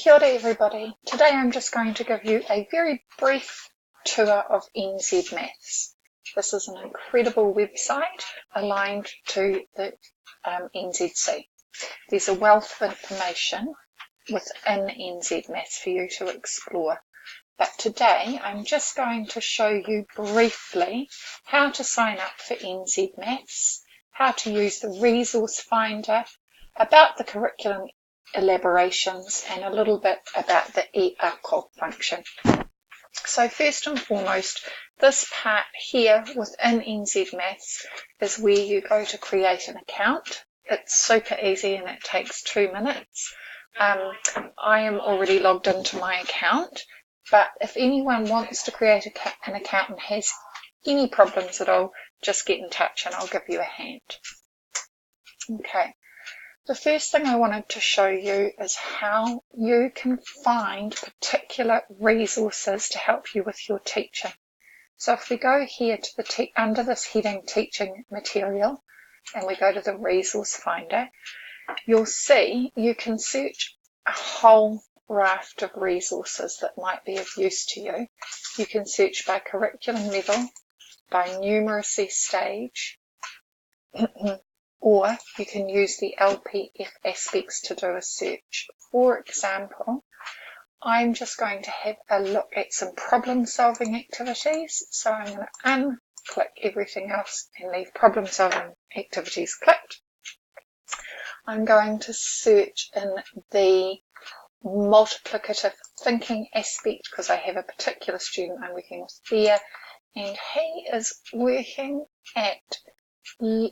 Kia ora everybody. Today I'm just going to give you a very brief tour of NZ Maths. This is an incredible website aligned to the NZC. There's a wealth of information within NZ Maths for you to explore. But today I'm just going to show you briefly how to sign up for NZ Maths, how to use the resource finder, about the curriculum elaborations, and a little bit about the eARCL function. So first and foremost, this part here within NZ Maths is where you go to create an account. It's super easy and it takes 2 minutes. I am already logged into my account, but if anyone wants to create an account and has any problems at all, just get in touch and I'll give you a hand. Okay. The first thing I wanted to show you is how you can find particular resources to help you with your teaching. So if we go here to under this heading Teaching Material and we go to the Resource Finder, you'll see you can search a whole raft of resources that might be of use to you. You can search by curriculum level, by numeracy stage, or you can use the LPF aspects to do a search. For example, I'm just going to have a look at some problem solving activities. So I'm going to unclick everything else and leave problem solving activities clicked. I'm going to search in the multiplicative thinking aspect because I have a particular student I'm working with there, and he is working at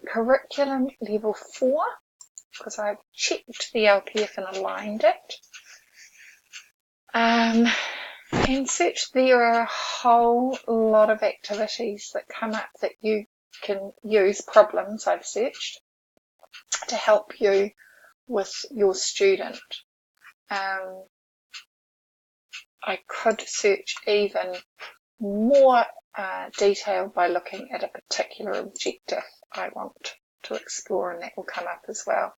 curriculum level 4 because I've checked the LPF and aligned it. And search, there are a whole lot of activities that come up that you can use, problems I've searched, to help you with your student. I could search even more detail by looking at a particular objective I want to explore, and that will come up as well.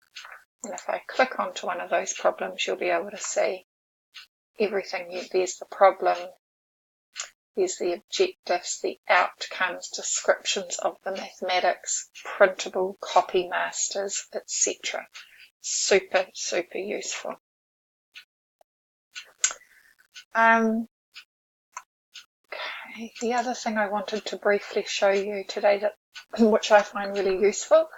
And if I click onto one of those problems, you'll be able to see everything. There's the problem, there's the objectives, the outcomes, descriptions of the mathematics, printable, copy masters, etc. Super, super useful. Okay, the other thing I wanted to briefly show you today, which I find really useful,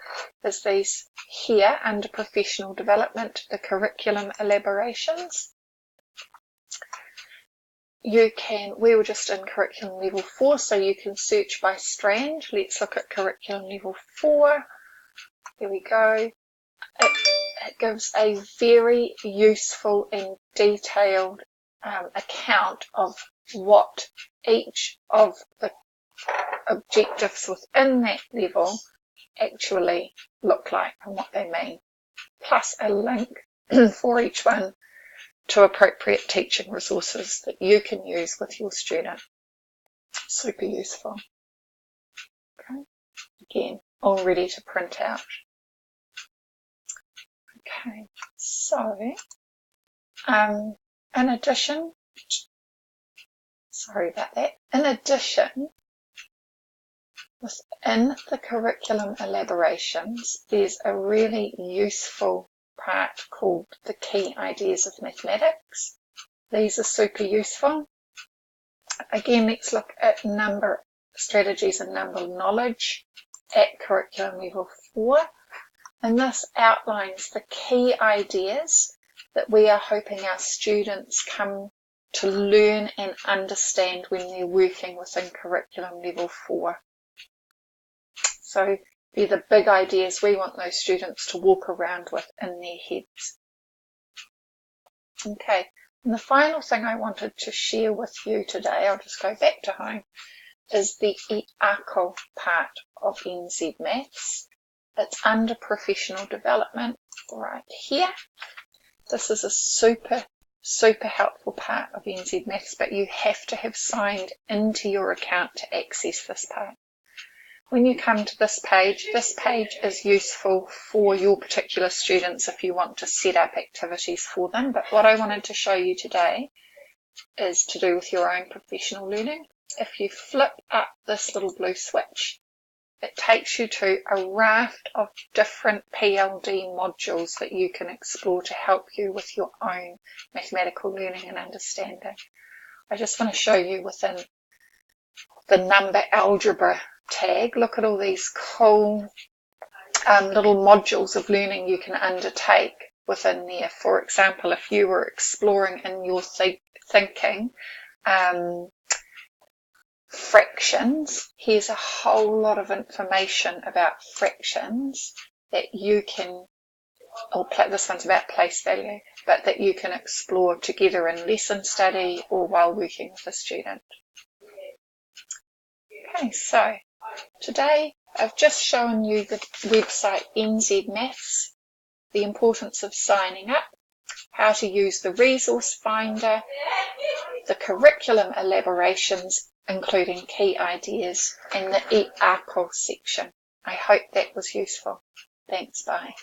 is these here under professional development, the curriculum elaborations. We were just in curriculum level 4, so you can search by strand. Let's look at curriculum level 4. There we go. It gives a very useful and detailed account of what each of the objectives within that level actually look like and what they mean, plus a link for each one to appropriate teaching resources that you can use with your student. Super useful. Okay. Again, all ready to print out. Okay, so in addition, within the curriculum elaborations, there's a really useful part called the Key Ideas of Mathematics. These are super useful. Again, let's look at number strategies and number knowledge at curriculum level 4. And this outlines the key ideas that we are hoping our students come to learn and understand when they're working within curriculum level 4. So they're the big ideas we want those students to walk around with in their heads. Okay, and the final thing I wanted to share with you today, I'll just go back to home, is the eARCL part of NZ Maths. It's under professional development right here. This is a super, super helpful part of NZ Maths, but you have to have signed into your account to access this part. When you come to this page is useful for your particular students if you want to set up activities for them. But what I wanted to show you today is to do with your own professional learning. If you flip up this little blue switch, it takes you to a raft of different PLD modules that you can explore to help you with your own mathematical learning and understanding. I just want to show you within the number algebra tag, look at all these cool little modules of learning you can undertake within there. For example, if you were exploring in your thinking fractions, here's a whole lot of information about fractions that you can, this one's about place value, but that you can explore together in lesson study or while working with a student. Okay, so today I've just shown you the website NZ Maths, the importance of signing up, how to use the resource finder, the curriculum elaborations, including key ideas, and the eARCL section. I hope that was useful. Thanks, bye.